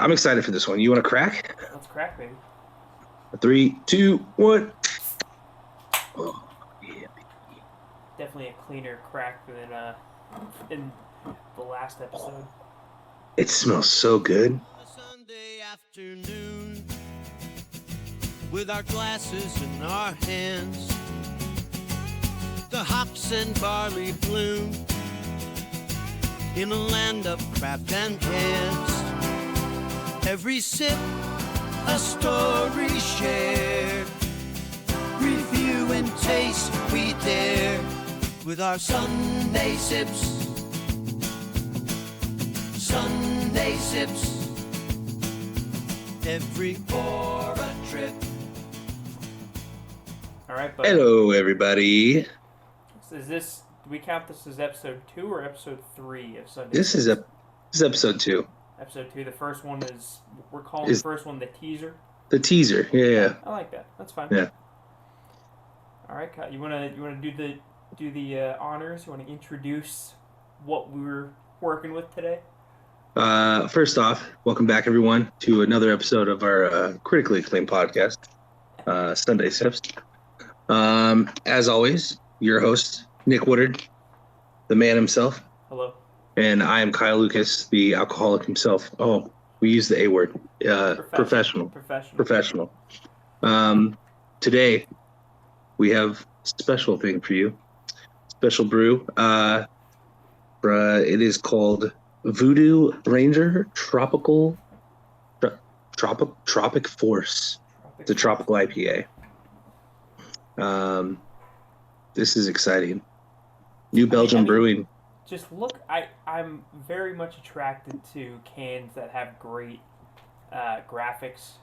I'm excited for this one. You want to crack? Let's crack, baby. 3, 2, 1. Oh, yeah. Definitely a cleaner crack than in the last episode. It smells so good. Sunday afternoon, with our glasses in our hands, the hops and barley bloom in a land of craft and cans. Every sip a story shared, review and taste we dare with our Sunday sips. Sunday sips, every for a trip. All right, buddy. Hello, everybody. Do we count this as episode 2 or episode 3 of Sunday? This is episode 2. Episode 2. The first one we're calling the first one the teaser. The teaser, yeah. I like that. That's fine. Yeah. All right, Kyle, you wanna do the honors? You wanna introduce what we were working with today? First off, welcome back, everyone, to another episode of our critically acclaimed podcast, Sunday Sips. As always, your host, Nick Woodard, the man himself. Hello. And I am Kyle Lucas, the alcoholic himself. Oh, we use the A word. Professional. Today, we have a special thing for you. Special brew. It is called Voodoo Ranger Tropic Force. It's a tropical IPA. This is exciting. New Belgium brewing. Just look, I'm very much attracted to cans that have great graphics.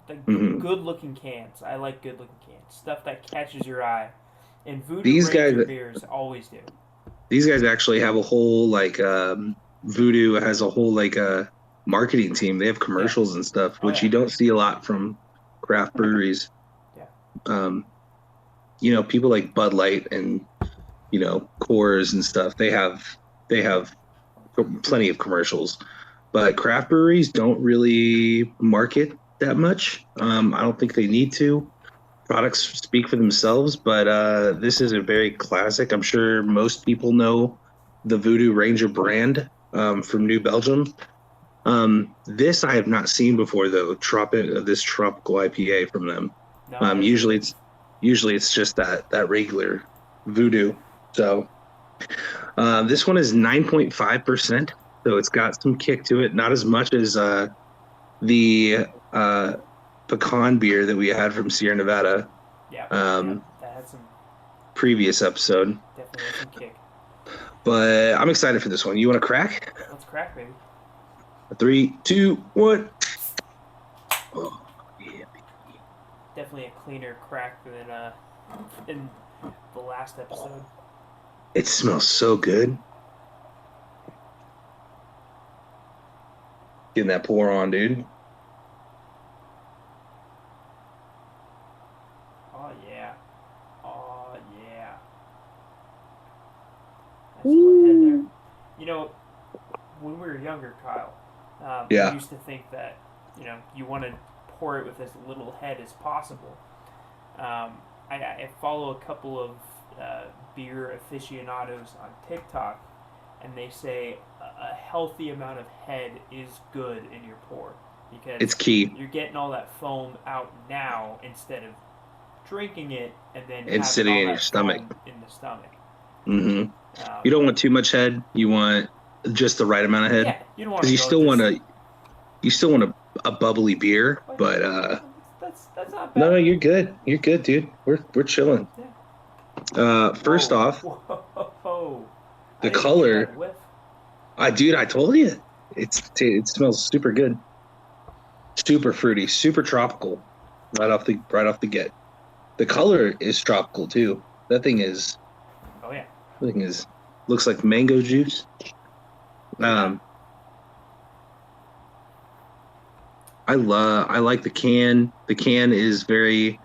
Good-looking cans. I like good-looking cans. Stuff that catches your eye. And Voodoo Ranger beers always do. These guys actually have a whole, Voodoo has a whole, marketing team. They have commercials and stuff, which you don't see a lot from craft breweries. Yeah. People like Bud Light and, Coors and stuff, they have plenty of commercials. But craft breweries don't really market that much. I don't think they need to. Products speak for themselves, but this is a very classic. I'm sure most people know the Voodoo Ranger brand from New Belgium. This I have not seen before, though. This tropical IPA from them. No, usually it's just that regular Voodoo. So this one is 9.5%. So it's got some kick to it. Not as much as the pecan beer that we had from Sierra Nevada. Yeah. That had some previous episode. Definitely had some kick. But I'm excited for this one. You want to crack? Let's crack, baby. 3, 2, 1. Oh, yeah. Definitely a cleaner crack than in the last episode. It smells so good. Getting that pour on, dude. Oh yeah. That's Woo. head there. When we were younger, Kyle, we used to think that you want to pour it with as little head as possible. I follow a couple of beer aficionados on TikTok, and they say a healthy amount of head is good in your pour because it's key. You're getting all that foam out now instead of drinking it and then it's sitting in your stomach. In the stomach. Mm-hmm. You don't want too much head. You want just the right amount of head. Yeah, you don't want. Because you still want a bubbly beer, but that's not bad. No, you're good. You're good, dude. We're chilling. Yeah. First off, whoa. The color. I told you, it smells super good, super fruity, super tropical, right off the get. The color is tropical too. That thing is. Oh yeah. That thing looks like mango juice. I like the can. The can is very.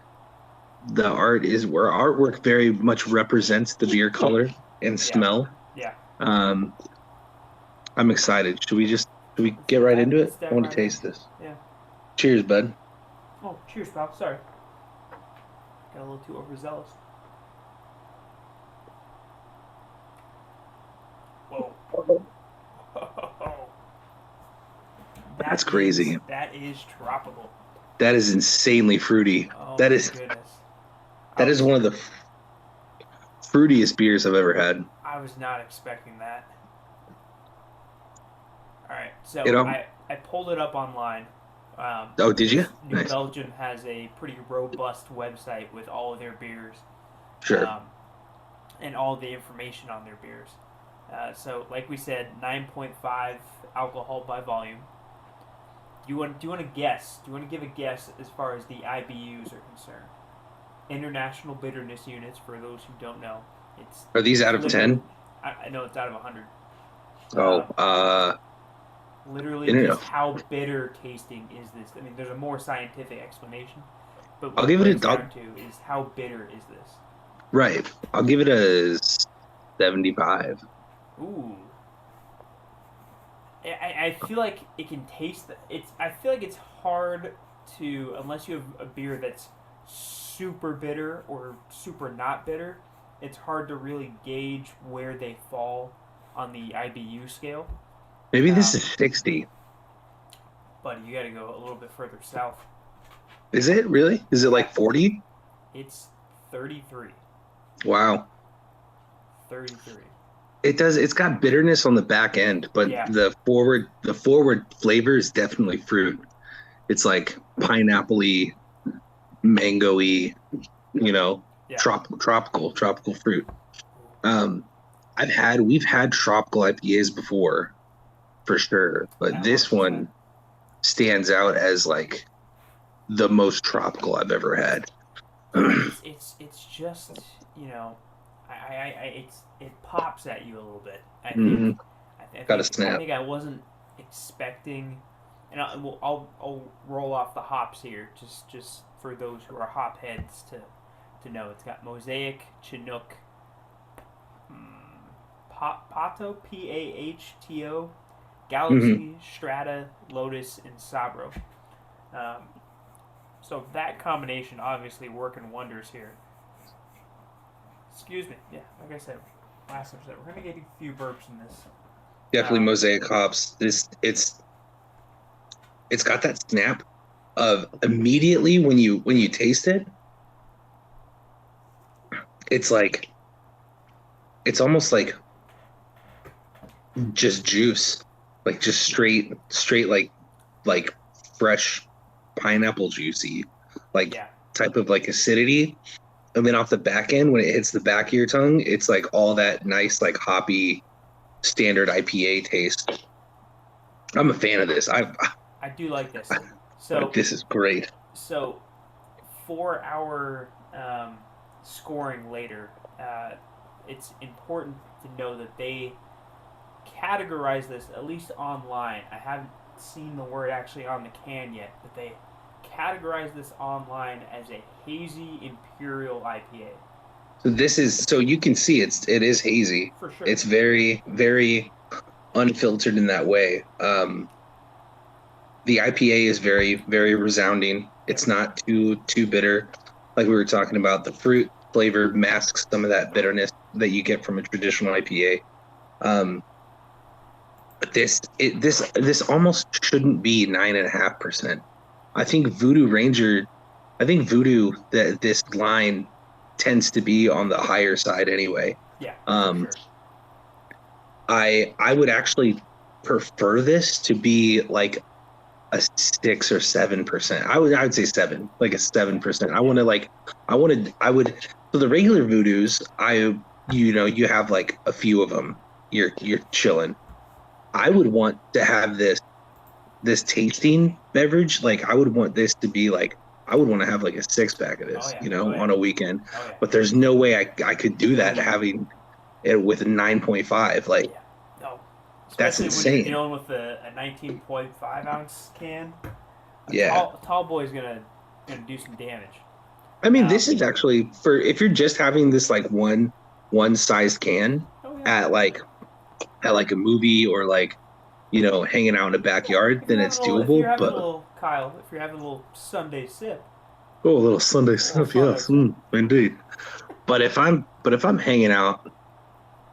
The artwork very much represents the beer color and smell. Yeah. I'm excited. Should we just Should we get right into it? I want right to taste this. Yeah. Cheers, bud. Oh, cheers, pal. Sorry. Got a little too overzealous. Whoa. That's crazy. That is tropical. That is insanely fruity. Oh, that my is goodness. that is one of the fruitiest beers I've ever had. I was not expecting that. All right, so I pulled it up online. Oh, did you? New Nice. Belgium has a pretty robust website with all of their beers. Sure. And all the information on their beers. So, like we said, 9.5 alcohol by volume. Do you want to guess? Do you want to give a guess as far as the IBUs are concerned? International bitterness units, for those who don't know. Are these out of 10? I know it's out of 100. Oh, literally, just how bitter tasting is this? I mean, there's a more scientific explanation, but what I'll give it down to is how bitter is this? Right. I'll give it a 75. Ooh. I feel like it can taste. I feel like it's hard to, unless you have a beer that's super bitter or super not bitter, it's hard to really gauge where they fall on the IBU scale. Maybe this is 60. But you got to go a little bit further south. Is it really? Is it like 40? It's 33. Wow. 33. It's got bitterness on the back end, but the forward flavor is definitely fruit. It's like pineapple-y, mango-y, tropical fruit. We've had tropical IPAs before, for sure, but this one stands out as like the most tropical I've ever had. It's just, it pops at you a little bit. I think. Got a snap. I think I wasn't expecting, and I'll roll off the hops here, just for those who are hop heads to know. It's got Mosaic, Chinook, Pato, Pahto, Galaxy, Strata, Lotus, and Sabro. So that combination obviously working wonders here. Excuse me. Yeah, like I said, last episode, we're gonna get a few burps in this. Definitely Mosaic hops. It's got that snap of immediately when you taste it. It's like, it's almost like just juice, like just straight like fresh pineapple juicy, type of like acidity. And then off the back end, when it hits the back of your tongue, it's like all that nice, like hoppy, standard IPA taste. I'm a fan of this. I do like this. So this is great. So for our scoring later, it's important to know that they categorize this, at least online. I haven't seen the word actually on the can yet, but they categorize this online as a hazy imperial IPA. So you can see it is hazy. For sure. It's very, very unfiltered in that way. The IPA is very, very resounding. It's not too bitter. Like we were talking about, the fruit flavor masks some of that bitterness that you get from a traditional IPA. But this almost shouldn't be 9.5%. I think Voodoo, that this line tends to be on the higher side anyway. Yeah. Sure. I would actually prefer this to be like a 6 or 7%. I would say 7, like a 7%. So the regular Voodoos, you have like a few of them. You're chilling. I would want to have this tasting beverage. Like I would want this to be like, I would want to have like a 6-pack of this, on a weekend. Oh, yeah. But there's no way I could do that having it with a 9.5. Like, no. That's insane. When you're dealing with a 19.5 ounce can. Tall boy's gonna do some damage. I mean, this is actually if you're just having this like one size can at like a movie or like, hanging out in the backyard, then it's doable. But Kyle, if you're having a little Sunday sip. Oh, a little Sunday sip, yes, indeed. But if I'm hanging out,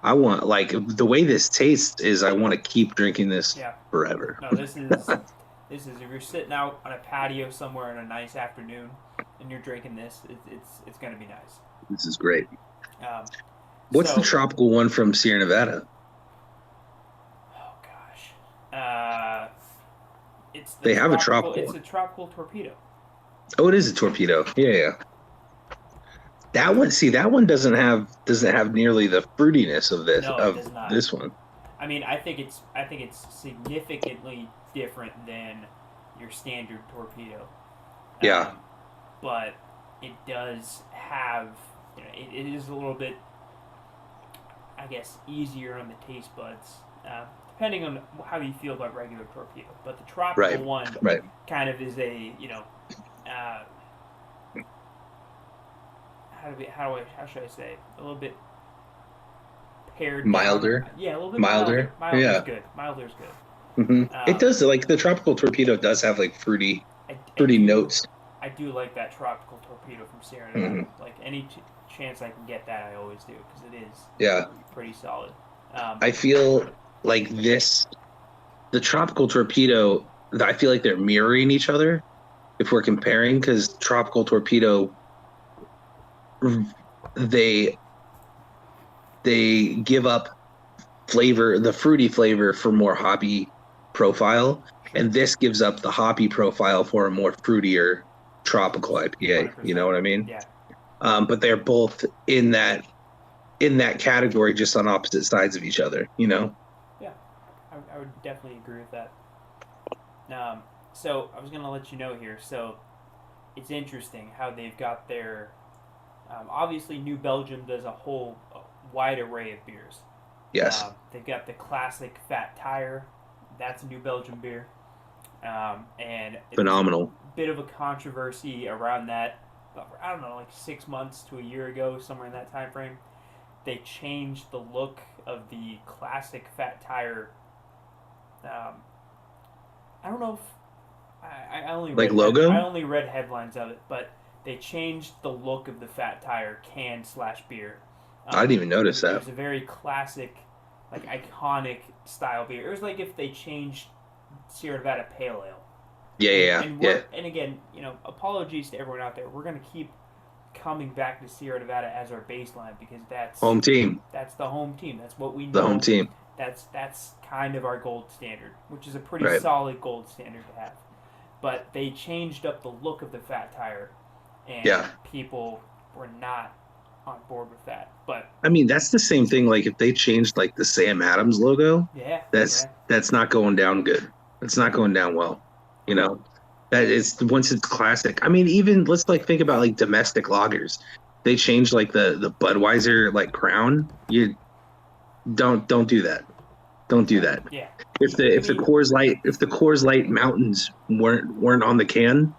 I want, like, the way this tastes is I want to keep drinking this forever. No, this is if you're sitting out on a patio somewhere on a nice afternoon and you're drinking this, it's gonna be nice. This is great. What's the tropical one from Sierra Nevada? Oh gosh, they have a tropical. It's a tropical torpedo. Oh, it is a torpedo. Yeah. That one doesn't have nearly the fruitiness of this one. I mean, I think it's significantly different than your standard torpedo. Yeah. But it does have, it is a little bit, I guess, easier on the taste buds, depending on how you feel about regular torpedo. But the tropical one kind of is a, how should I say, a little bit pared milder. Down. Yeah, a little bit milder. Milder's good. Mm-hmm. It does, like, the tropical torpedo does have, like, fruity notes. I do like that tropical torpedo from Sierra Nevada. Mm-hmm. Like, any chance I can get that, I always do, because it is pretty solid. I feel like the tropical torpedo, I feel like they're mirroring each other if we're comparing, because tropical torpedo, they give up flavor, the fruity flavor, for more hoppy profile, and this gives up the hoppy profile for a more fruitier tropical IPA. 100%. You know what I mean? Yeah. But they're both in that category, just on opposite sides of each other. Yeah, I would definitely agree with that. So I was gonna let you know here. So it's interesting how they've got their. Obviously, New Belgium does a wide array of beers. Yes. They've got the classic Fat Tire. That's a New Belgium beer. And phenomenal. A bit of a controversy around that. I don't know, like 6 months to a year ago, somewhere in that time frame. They changed the look of the classic Fat Tire. I don't know if I only like logo. I only read headlines of it, but they changed the look of the Fat Tire can/beer. I didn't even notice that. It was a very classic, like, iconic style beer. It was like if they changed Sierra Nevada Pale Ale. Yeah. And again, apologies to everyone out there. We're going to keep coming back to Sierra Nevada as our baseline, because that's home team. That's the home team. That's what we know. The home team. That's kind of our gold standard, which is a pretty solid gold standard to have. But they changed up the look of the Fat Tire, and people were not on board with that. But I mean, that's the same thing. Like, if they changed, like, the Sam Adams logo, that's not going down good. It's not going down well. That is, once it's classic. I mean, even let's, like, think about, like, domestic lagers. They changed, like, the Budweiser, like, crown. You don't do that. Don't do that. Yeah. If the Coors Light Mountains weren't on the can,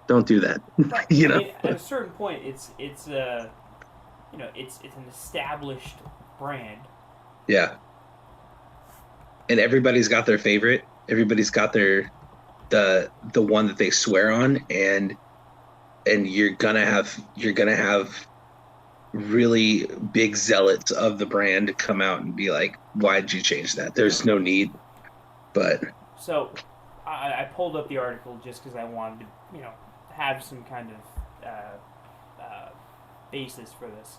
don't do that. Right. I mean, at a certain point, it's an established brand. Yeah. And everybody's got their favorite. Everybody's got the one that they swear on, and you're gonna have really big zealots of the brand come out and be like, why did you change that? There's no need. But so I pulled up the article just because I wanted to, have some kind of basis for this.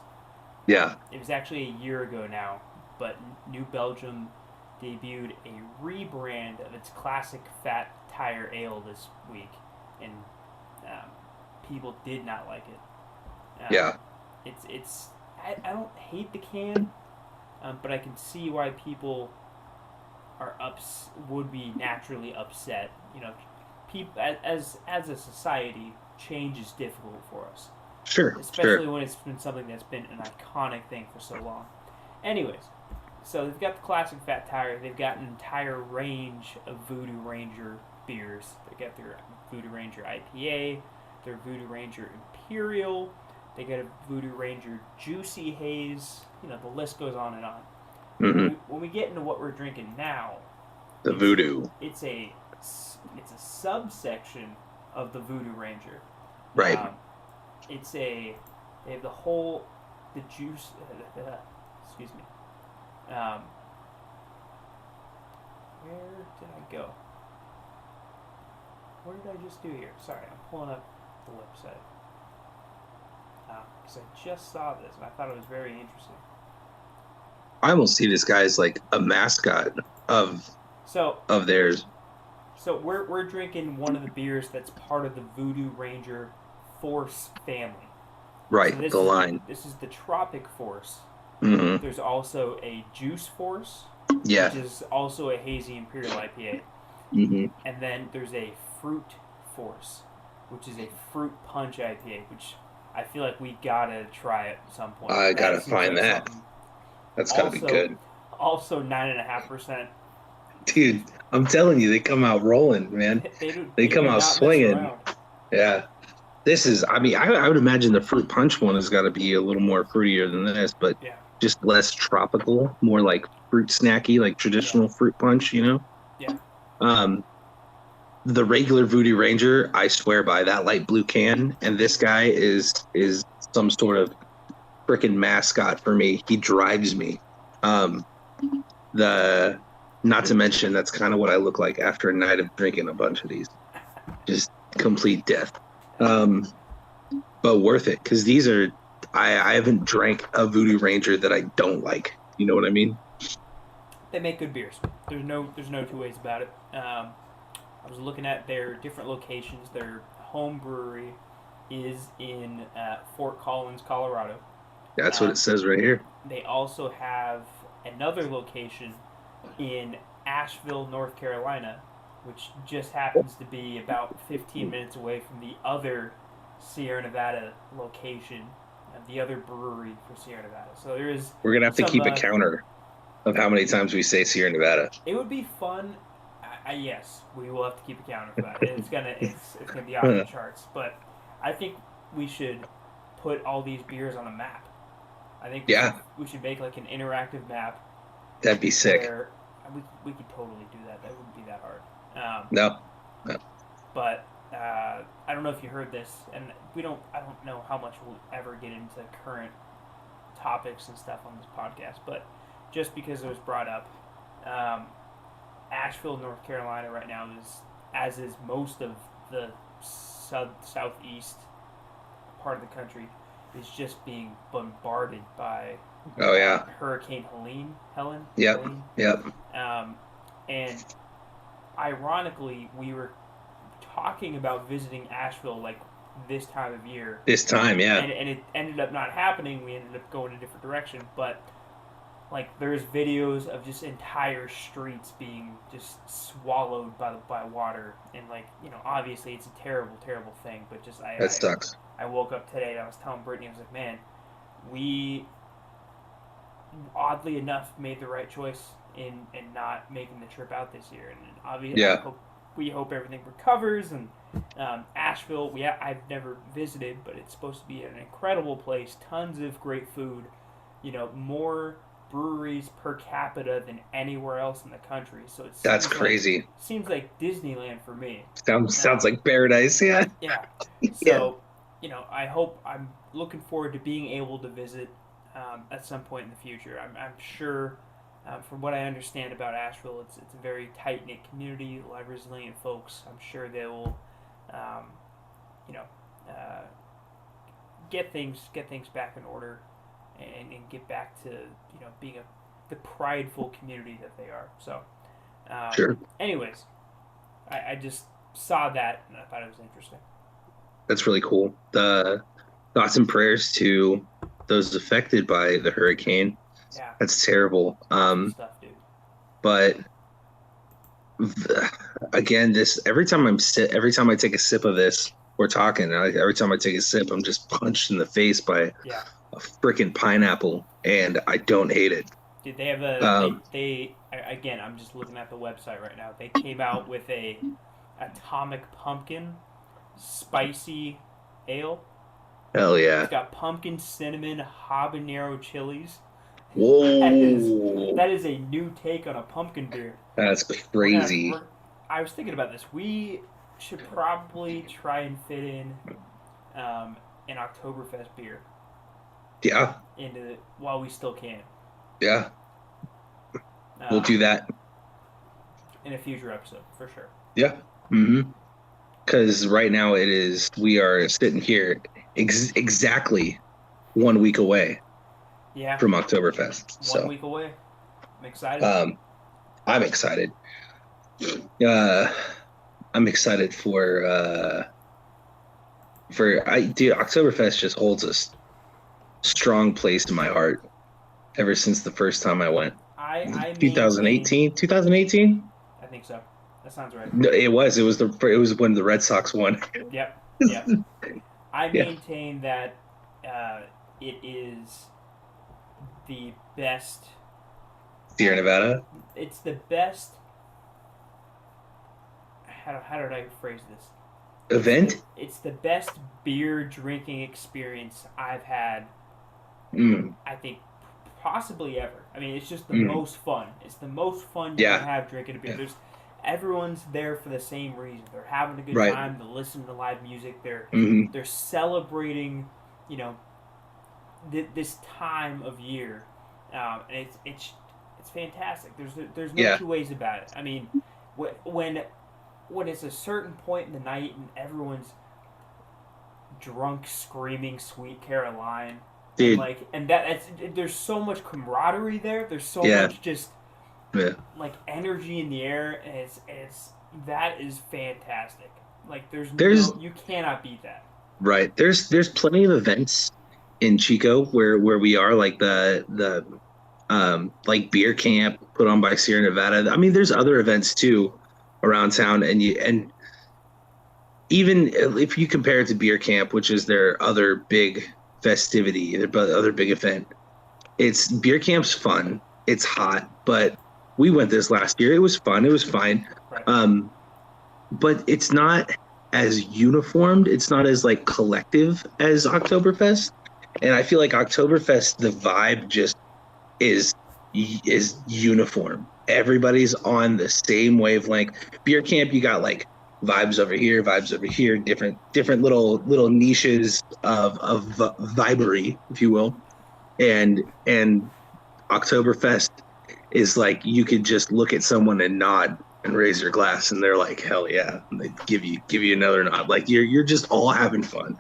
Yeah. It was actually a year ago now, but New Belgium debuted a rebrand of its classic Fat Tire Ale this week, and people did not like it. It's I don't hate the can, but I can see why people would be naturally upset. People as a society, change is difficult for us. Sure. Especially when it's been something that's been an iconic thing for so long. Anyways, so they've got the classic Fat Tire. They've got an entire range of Voodoo Ranger beers. They got their Voodoo Ranger IPA, their Voodoo Ranger Imperial. They got a Voodoo Ranger Juicy Haze. The list goes on and on. Mm-hmm. When we get into what we're drinking now, The Voodoo. It's a subsection of the Voodoo Ranger. Right. They have the juice. Excuse me. Where did I go? What did I just do here? Sorry, I'm pulling up the website. Because I just saw this and I thought it was very interesting. I almost see this guy as like a mascot of theirs. So we're drinking one of the beers that's part of the Voodoo Ranger Force family. Right, so the line. This is the Tropic Force. Mm-hmm. There's also a Juice Force, yeah, which is also a hazy Imperial IPA. Mm-hmm. And then there's a Fruit Force, which is a fruit punch IPA, which I feel like we gotta try at some point. I gotta find that. That's gotta be good. Also 9.5%. Dude, I'm telling you, they come out rolling, man. They come out swinging. Yeah. This is, I mean, I would imagine the fruit punch one has got to be a little more fruitier than this, but just less tropical, more like fruit snacky, like traditional fruit punch, you know? Yeah. The regular Voodoo Ranger, I swear by that light blue can, and this guy is some sort of freaking mascot for me. He drives me. Not to mention, that's kind of what I look like after a night of drinking a bunch of these. Just complete death. But worth it, because these are, I haven't drank a Voodoo Ranger that I don't like. You know what I mean? They make good beers. There's no two ways about it. I was looking at their different locations. Their home brewery is in Fort Collins, Colorado. That's what it says right here. They also have another location in Asheville, North Carolina, which just happens to be about 15 minutes away from the other Sierra Nevada location, the other brewery for Sierra Nevada. So there is. We're gonna have to keep a counter of how many times we say Sierra Nevada. It would be fun. Yes, we will have to keep a counter for that. It's gonna be off the charts. But I think we should put all these beers on a map. I think we should make like an interactive map. That'd be sick. Where we could totally do that. That wouldn't be that hard. No. But I don't know if you heard this, and I don't know how much we'll ever get into current topics and stuff on this podcast, but just because it was brought up, Asheville, North Carolina right now as is most of the southeast part of the country, is just being bombarded by Hurricane Helen. Yep. And ironically, we were talking about visiting Asheville like this time of year. This time, yeah. And it ended up not happening. We ended up going a different direction. But like there's videos of just entire streets being just swallowed by water, and like, you know, obviously it's a terrible, terrible thing. But just that sucks. I woke up today and I was telling Brittany, I was like, man, we oddly enough made the right choice in not making the trip out this year, and obviously we hope everything recovers. And Asheville, I've never visited, but it's supposed to be an incredible place. Tons of great food. You know, more breweries per capita than anywhere else in the country. So that's crazy. Seems like Disneyland for me. Sounds like paradise. Yeah. Yeah. So you know, I'm looking forward to being able to visit at some point in the future. I'm sure. From what I understand about Asheville, it's a very tight-knit community, a lot of resilient folks. I'm sure they will, get things back in order, and get back to, you know, being the prideful community that they are. So, sure. Anyways, I just saw that and I thought it was interesting. That's really cool. The thoughts and prayers to those affected by the hurricane. Yeah. That's terrible. Stuff, dude. But again, every time I take a sip of this, we're talking. Every time I take a sip, I'm just punched in the face by a freaking pineapple, and I don't hate it. Dude, they have again, I'm just looking at the website right now. They came out with a atomic pumpkin spicy ale. Hell yeah! It's got pumpkin, cinnamon, habanero chilies. Whoa. That is a new take on a pumpkin beer. That's crazy. I was thinking about this. We should probably try and fit in an Oktoberfest beer. Yeah. While we still can. Yeah. We'll do that in a future episode for sure. Yeah. Mm-hmm. Because right now we are sitting here exactly 1 week away. Yeah. From Oktoberfest. 1 week away. I'm excited. I'm excited. I'm excited for Oktoberfest just holds a strong place in my heart ever since the first time I went. 2018. I think so. That sounds right. No, it was when the Red Sox won. Yep. I maintain that it is the best Sierra Nevada. It's the best. How did I phrase this? Event? It's the best beer drinking experience I've had. I think possibly ever. I mean, it's just the most fun. It's the most fun you can have drinking a beer. Yeah. Everyone's there for the same reason. They're having a good time. They're listening to live music. They're celebrating, this time of year, and it's fantastic. There's no two ways about it. I mean, when it's a certain point in the night and everyone's drunk, screaming "Sweet Caroline," dude, and there's so much camaraderie there. There's so much just energy in the air, and that is fantastic. You cannot beat that. Right. There's plenty of events in Chico where we are, like the like beer camp put on by Sierra Nevada. I mean, there's other events too around town, and even if you compare it to beer camp, which is their other big festivity, their other big event, it's beer camp's fun. It's hot, but we went this last year. It was fun. It was fine. Right. But it's not as uniformed. It's not as collective as Oktoberfest. And I feel like Oktoberfest, the vibe just is uniform. Everybody's on the same wavelength. Beer camp, you got vibes over here, different little niches of vibery, if you will. And Oktoberfest is you could just look at someone and nod and raise your glass, and they're like, hell yeah, and they give you another nod. You're just all having fun.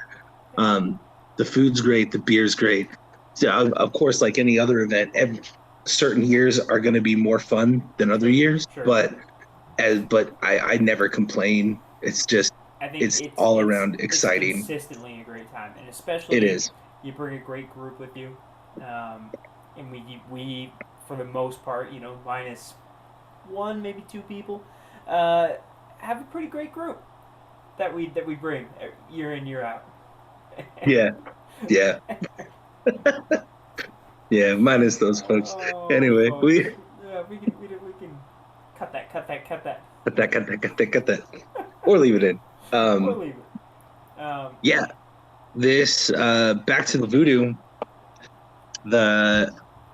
The food's great, the beer's great. So of course, like any other event, certain years are going to be more fun than other years. Sure. But I never complain. It's just it's all around exciting. It's consistently a great time, and especially it is. You bring a great group with you, and we for the most part, minus one, maybe two people, have a pretty great group that we bring year in, year out. Yeah. Yeah, minus those folks. Anyway, we can cut that. Cut that. Or leave it in. Or leave it. Yeah. This back to the Voodoo.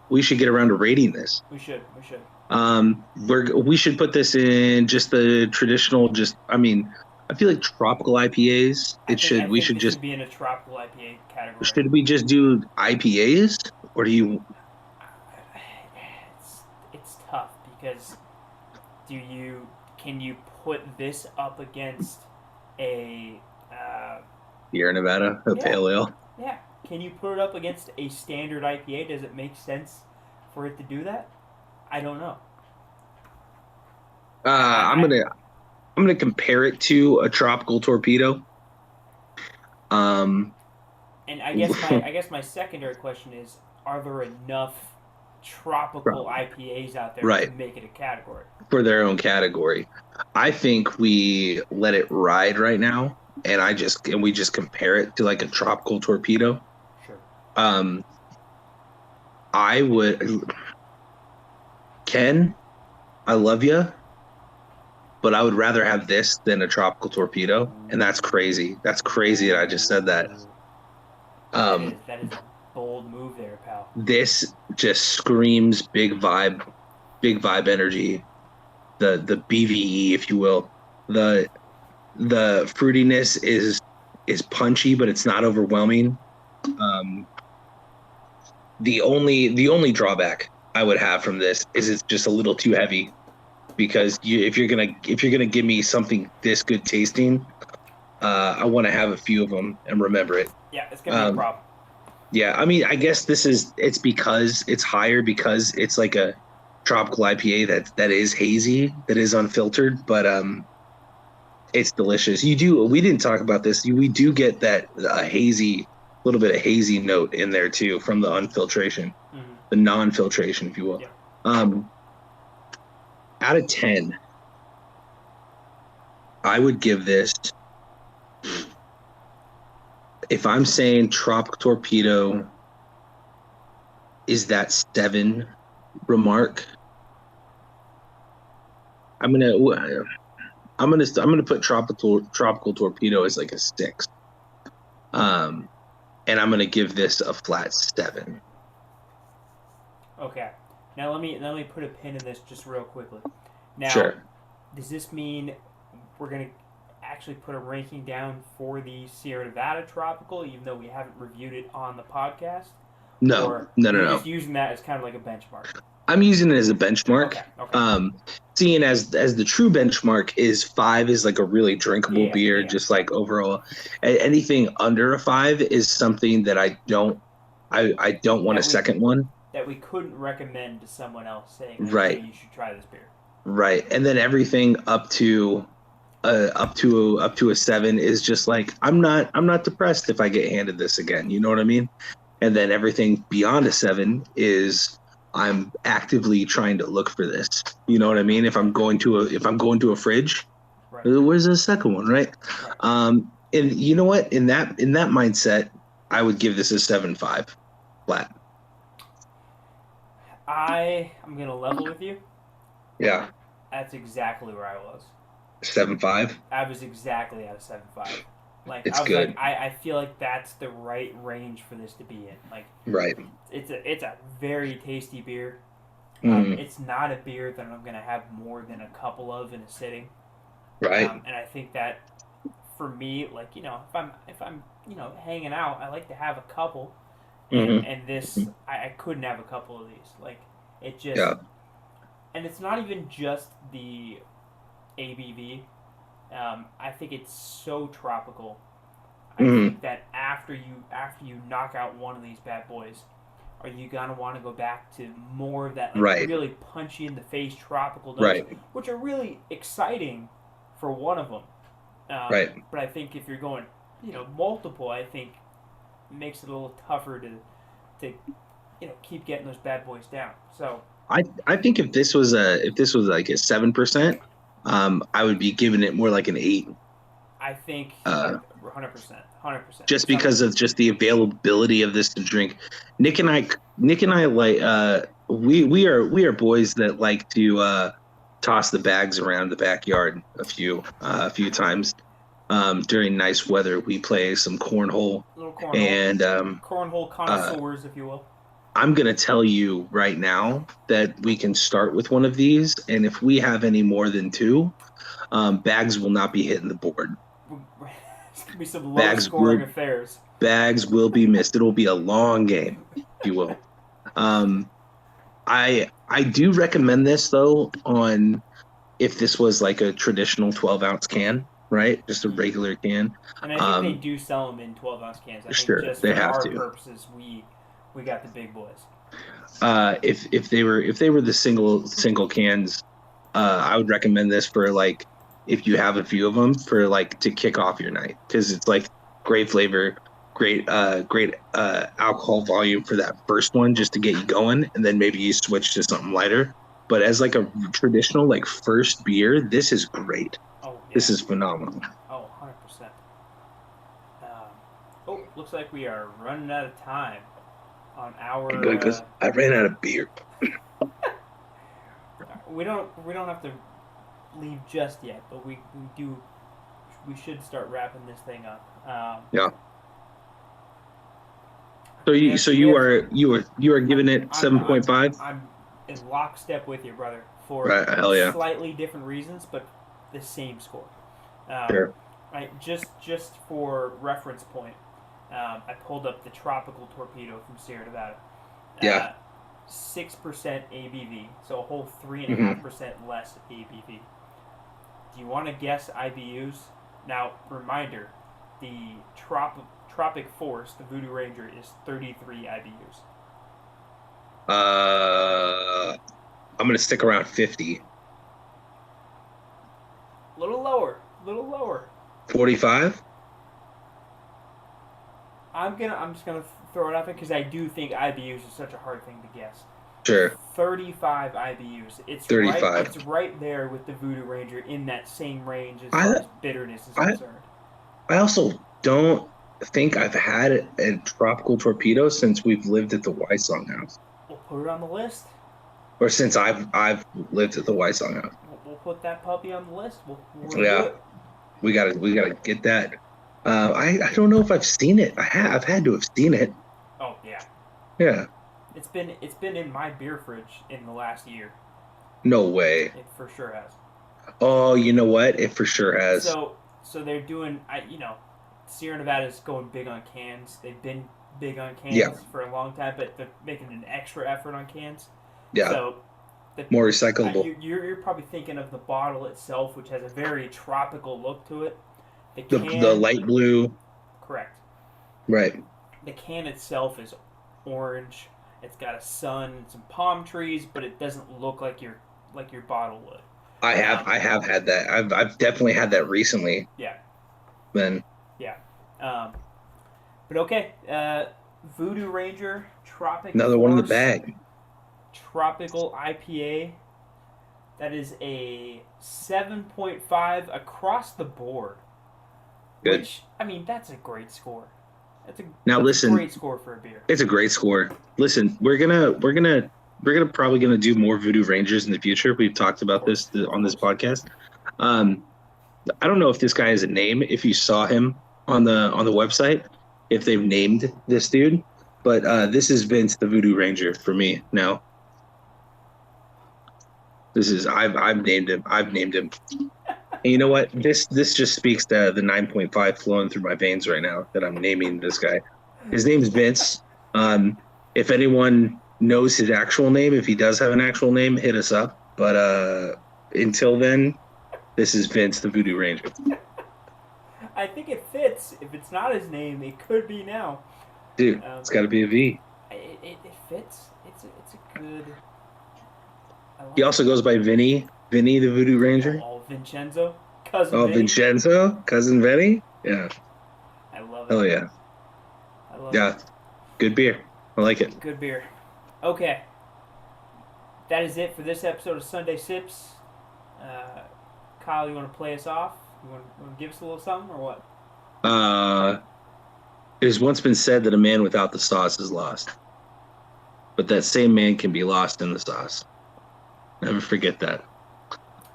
We should get around to rating this. We should. We should put this in just the traditional. I feel like tropical IPAs. We should just be in a tropical IPA category. Should we just do IPAs, or do you? It's tough because can you put this up against a Sierra Nevada, pale ale? Yeah. Can you put it up against a standard IPA? Does it make sense for it to do that? I don't know. I'm gonna compare it to a tropical torpedo. And I guess my secondary question is: are there enough tropical IPAs out there to make it a category for their own category? I think we let it ride right now, and we just compare it to a tropical torpedo. Sure. I would, Ken, I love you, but I would rather have this than a tropical torpedo, and that's crazy. That's crazy that I just said that. That is bold move there, pal. This just screams big vibe energy. The BVE, if you will. The fruitiness is punchy, but it's not overwhelming. The only drawback I would have from this is it's just a little too heavy, because if you're gonna give me something this good tasting, I want to have a few of them and remember it. Yeah, it's gonna be a problem. Yeah, I mean, I guess it's because it's higher, because it's like a tropical IPA that is hazy, that is unfiltered, but it's delicious. We didn't talk about this. We do get that little bit of hazy note in there too from the unfiltration, the non-filtration, if you will. Yeah. Out of 10, I would give this. If I'm saying Tropic Torpedo is that 7 remark, I'm gonna put Tropical Torpedo as like a 6. And I'm gonna give this a flat 7. Okay. Now let me put a pin in this just real quickly. Now, sure. Does this mean we're gonna actually put a ranking down for the Sierra Nevada Tropical, even though we haven't reviewed it on the podcast? No. Just using that as kind of like a benchmark. I'm using it as a benchmark. Okay. Seeing as the true benchmark is 5 is like a really drinkable beer, just like overall. Anything under a 5 is something that I don't want a second one. That we couldn't recommend to someone else, saying, right, hey, you should try this beer. Right, and then everything up to a 7 is just like, I'm not depressed if I get handed this again. You know what I mean? And then everything beyond a 7 is, I'm actively trying to look for this. You know what I mean? If I'm going to a fridge, right, where's the second one, right? And you know what? In that mindset, I would give this a 7.5 flat. I'm gonna level with you. Yeah. That's exactly where I was. 7.5. I was exactly at a 7.5. Like, it's I was good. Like, I feel like that's the right range for this to be in. Like, right. It's a very tasty beer. It's not a beer that I'm gonna have more than a couple of in a sitting. Right. And I think that for me, like, you know, if I'm you know, hanging out, I like to have a couple. And this, I couldn't have a couple of these. Like, it just, and it's not even just the ABV. I think it's so tropical. I think that after you knock out one of these bad boys, are you gonna want to go back to more of that, like, really punchy in the face tropical notes, which are really exciting for one of them. But I think if you're going, you know, multiple, I think it makes it a little tougher to you know, keep getting those bad boys down. So I think if this was like a 7%, I would be giving it more like an 8. I think 100%. Just because of just the availability of this to drink. Nick and I like we are boys that like to toss the bags around the backyard a few times. During nice weather, we play some cornhole. And cornhole connoisseurs, if you will. I'm going to tell you right now that we can start with one of these, and if we have any more than 2, bags will not be hitting the board. It's going to be some low-scoring affairs. Bags will be missed. It'll be a long game, if you will. I do recommend this, though, on if this was like a traditional 12-ounce can, right? Just a regular can. And I think they do sell them in 12-ounce cans. I think just they for have our to. Purposes, we got the big boys. If they were the single cans, I would recommend this for, like, if you have a few of them, for like to kick off your night, because it's like great flavor, great alcohol volume for that first one, just to get you going, and then maybe you switch to something lighter. But as like a traditional like first beer, this is great. Oh, yeah. This is phenomenal. Oh, 100%. Looks like we are running out of time on our. Good, because I ran out of beer. We don't have to leave just yet, but we should start wrapping this thing up. Yeah. So you are giving it 7.5? I'm in lockstep with you, brother. For Hell yeah. slightly different reasons, but the same score. Sure. Just for reference point, I pulled up the Tropical Torpedo from Sierra Nevada. Yeah. 6% ABV, so a whole 3.5% less ABV. Do you want to guess IBUs? Now, reminder, the Tropic Force, the Voodoo Ranger, is 33 IBUs. I'm gonna stick around 50. Little lower. 45. I'm just gonna throw it out there because I do think IBUs is such a hard thing to guess. Sure. 35 IBUs. It's 35. It's right there with the Voodoo Ranger in that same range as far as bitterness is concerned. I also don't think I've had a tropical torpedo since we've lived at the Wysong house. We'll put it on the list. Or since I've lived at the Wysong house. We'll put that puppy on the list. We'll yeah. We gotta get that. I don't know if I've seen it. I've had to have seen it. Oh yeah. Yeah. It's been in my beer fridge in the last year. No way. It for sure has. Oh, you know what? It for sure has. So they're doing. Sierra Nevada's going big on cans. They've been big on cans for a long time, but they're making an extra effort on cans. Yeah. So more recyclable. You're probably thinking of the bottle itself, which has a very tropical look to it. The light blue. Correct. Right. The can itself is orange. It's got a sun and some palm trees, but it doesn't look like your bottle would. I have had that. I've definitely had that recently. Yeah. Then. Yeah. But okay. Voodoo Ranger Tropic. Another one in the bag. Tropical IPA. That is a 7.5 across the board. Good. Which, I mean, that's a great score. That's a great score for a beer. It's a great score. Listen, we're probably gonna do more Voodoo Rangers in the future. We've talked about this on this podcast. I don't know if this guy has a name. If you saw him on the website, if they've named this dude, but this is Vince the Voodoo Ranger for me now. I've named him. And you know what? This just speaks to the 9.5 flowing through my veins right now that I'm naming this guy. His name's Vince. If anyone knows his actual name, if he does have an actual name, hit us up. But until then, this is Vince the Voodoo Ranger. I think it fits. If it's not his name, it could be now. Dude, it's got to be a V. It fits. It's a good. He also goes by Vinny the Voodoo Ranger. Oh, Vincenzo, cousin. Vinny. Vincenzo, cousin Vinny. Yeah. I love it. Oh yeah. I love it. Good beer. I like it. Good beer. Okay. That is it for this episode of Sunday Sips. Kyle, you want to play us off? You want to give us a little something or what? It has once been said that a man without the sauce is lost. But that same man can be lost in the sauce. Never forget that.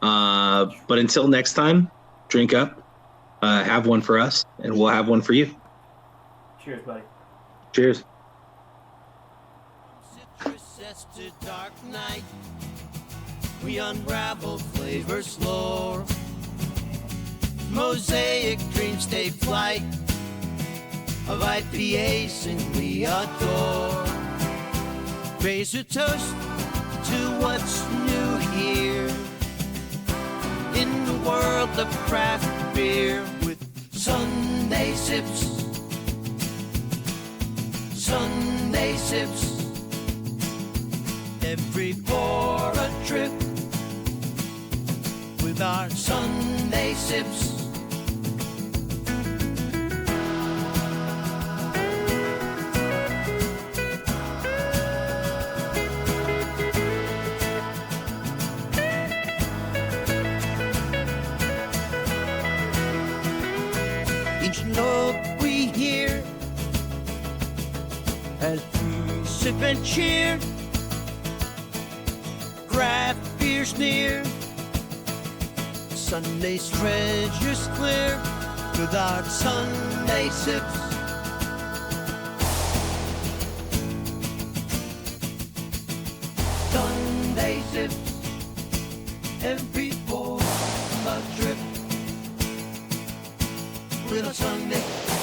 But until next time, drink up, have one for us, and we'll have one for you. Cheers, buddy. Cheers. Citrus to dark night, we unravel flavors lore. Mosaic dreams take flight of IPA sing we adore. Raise a toast to what's new here in the world of craft beer with Sunday Sips. Sunday Sips. Every pour a trip with our Sunday Sips. Each note we hear as we sip and cheer. Craft beer's near. Sunday's treasures clear with our Sunday Sips. stiff and people adrift with a Sunday